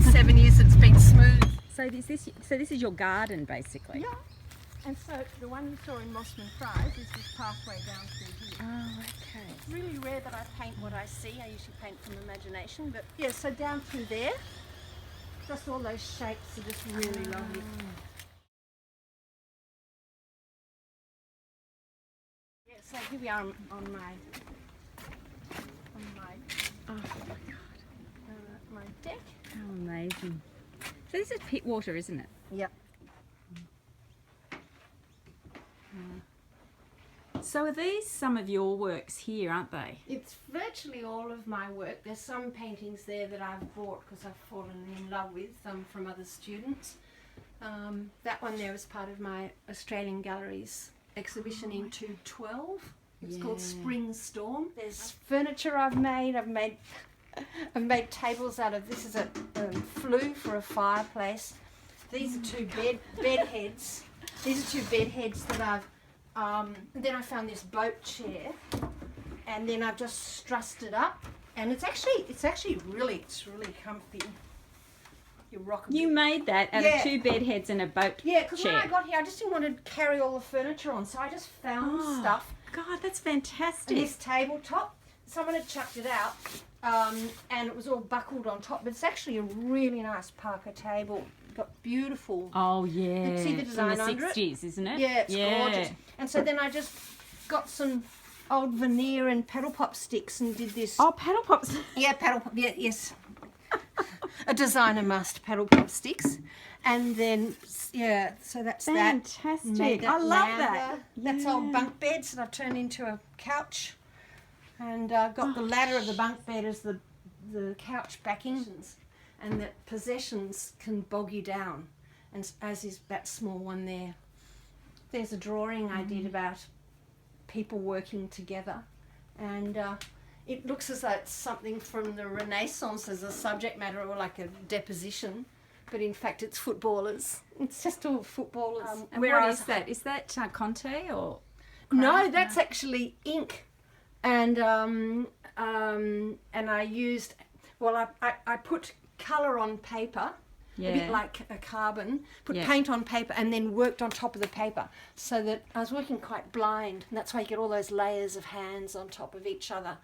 in 7 years it's been smooth. So this is your garden basically? Yeah. And so the one you saw in Mossman Fries is this pathway down through here. Oh, okay. It's really rare that I paint what I see. I usually paint from imagination. But yeah, so down through there, just all those shapes are just really lovely. Yeah, so here we are on my Oh my God. my deck. How amazing. So this is pit water, isn't it? Yep. So are these some of your works here, aren't they? It's virtually all of my work. There's some paintings there that I've bought because I've fallen in love with them from other students. That one there was part of my Australian Galleries exhibition in 2012. It's called Spring Storm. There's furniture I've made. I've made tables out of this. Is a flue for a fireplace. These are two bed heads. These are two bed heads that I've. Then I found this boat chair, and then I've just strussed it up, and it's actually really comfy. You rock a You bit. made that out of two bed heads and a boat Yeah, because when chair. I got here, I just didn't want to carry all the furniture on, so I just found stuff. God, that's fantastic. And this tabletop, someone had chucked it out, and it was all buckled on top, but it's actually a really nice Parker table. Got beautiful. Oh yeah. You can see the design from the under it? 60s, isn't it? Yeah, it's gorgeous. And so then I just got some old veneer and paddle pop sticks and did this. Oh, paddle pops. Yeah, paddle pop. Yeah, yes. A designer must paddle pop sticks, and then yeah, so that's Fantastic. Made I love lather. that. That's old bunk beds that I've turned into a couch, and got the ladder of the bunk bed as the couch backing. And that possessions can bog you down, and as is that small one there. There's a drawing I did about people working together, and it looks as though it's something from the Renaissance as a subject matter, or like a deposition, but in fact it's footballers. It's just all footballers. And what is that? Is that Conte or? No, that's actually ink, and I used. Well, I put colour on paper, a bit like a carbon, put paint on paper and then worked on top of the paper, so that I was working quite blind, and that's why you get all those layers of hands on top of each other.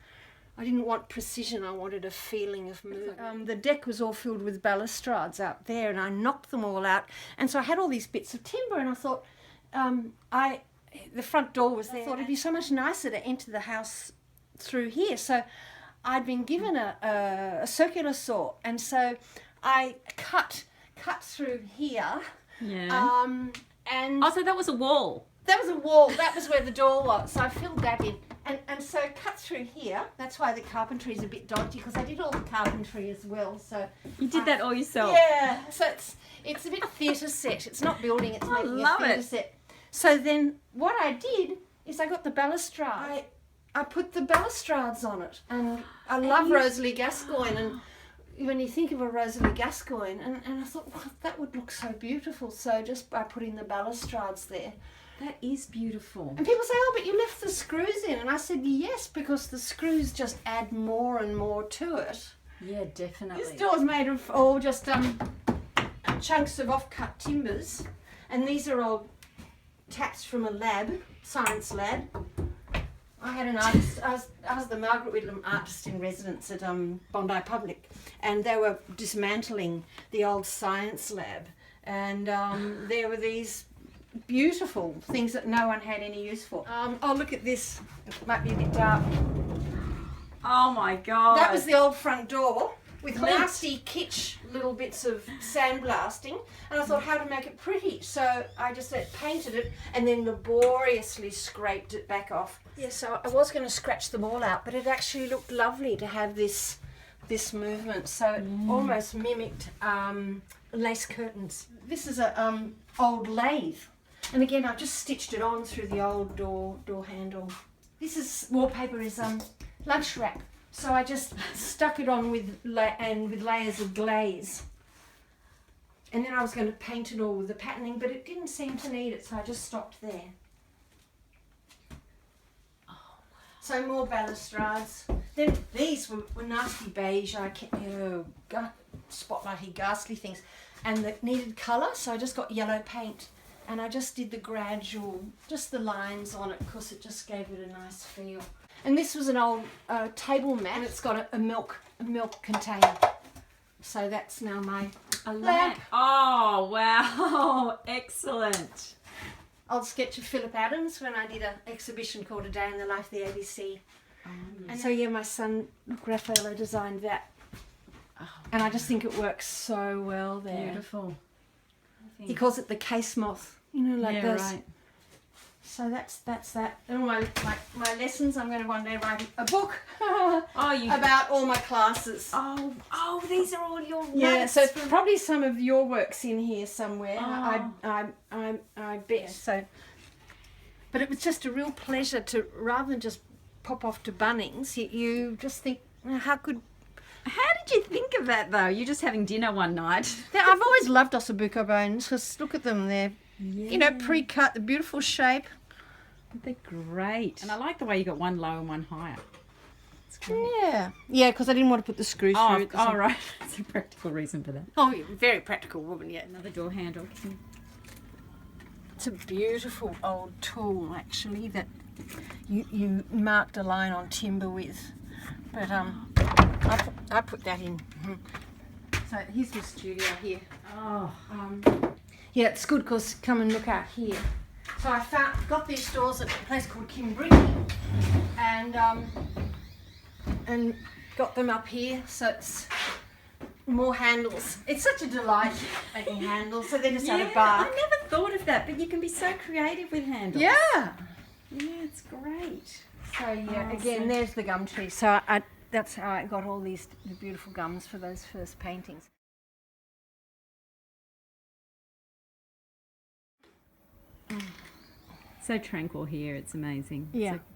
I didn't want precision, I wanted a feeling of movement. The deck was all filled with balustrades out there, and I knocked them all out, and so I had all these bits of timber, and I thought, the front door was there. I thought it'd be so much nicer to enter the house through here, so I'd been given a circular saw, and so I cut through here. Yeah. And Oh, so that was a wall. that was a wall. That was where the door was. So I filled that in, and so cut through here. That's why the carpentry is a bit dodgy, because I did all the carpentry as well. So You did that all yourself. yeah. So it's a bit theatre set. It's not building. It's making love a theatre it. set. So then what I did is I got the balustrade. I put the balustrades on it, and I love Rosalie Gascoigne, and when you think of a Rosalie Gascoigne, and I thought, well, that would look so beautiful, so just by putting the balustrades there. That is beautiful. And people say, oh, but you left the screws in, and I said, yes, because the screws just add more and more to it. Yeah, definitely. This door's made of all just chunks of off-cut timbers, and these are all taps from a lab, science lab. I had an artist, I was the Margaret Whitlam artist in residence at Bondi Public, and they were dismantling the old science lab, and there were these beautiful things that no one had any use for. Oh, look at this. It might be a bit dark. Oh my God. That was the old front door with nasty kitsch little bits of sandblasting, and I thought how to make it pretty, so I just painted it and then laboriously scraped it back off. Yeah, so I was going to scratch them all out, but it actually looked lovely to have this movement, so it almost mimicked lace curtains. This is a old lathe, and again I've just stitched it on through the old door handle. This is wallpaper is lunch wrap. So I just stuck it on with layers of glaze. And then I was going to paint it all with the patterning, but it didn't seem to need it, so I just stopped there. So more balustrades. Then these were nasty beige. Spotlighty, ghastly things. And that needed colour, so I just got yellow paint. And I just did the gradual, just the lines on it, because it just gave it a nice feel. And this was an old table mat. It's got a milk container. So that's now my lamp. Oh, wow. Excellent. Old sketch of Philip Adams when I did an exhibition called A Day in the Life of the ABC. Oh, yes. And so, yeah, my son, Raffaello, designed that. Oh, And I just think it works so well there. beautiful. He calls it the case moth, you know, like this. Right. So that's that. And my lessons, I'm going to one day write a book Oh, about all my classes. Oh, these are all your notes. Yeah, so probably some of your work's in here somewhere. Oh. I bet. So, but it was just a real pleasure to, rather than just pop off to Bunnings, you just think, how could... How did you think of that, though? You're just having dinner one night. I've always loved ossobuco bones, because look at them, they're, you know, pre-cut, the beautiful shape. They're great. And I like the way you got one low and one higher. It's great. Yeah, because I didn't want to put the screw through it. Oh, right. That's a practical reason for that. Oh, very practical woman, yeah. Another door handle. It's a beautiful old tool, actually, that you marked a line on timber with. But I put that in. So here's my studio here. Oh. Yeah, it's good because come and look out here. So I got these stores at a place called Kimbrick, and got them up here. So it's more handles. It's such a delight making handles. So they're just out of bark. I never thought of that, but you can be so creative with handles. Yeah. Yeah, it's great. So yeah, Oh, again, so- there's the gum tree. So that's how I got all the beautiful gums for those first paintings. So tranquil here, it's amazing. Yeah. It's a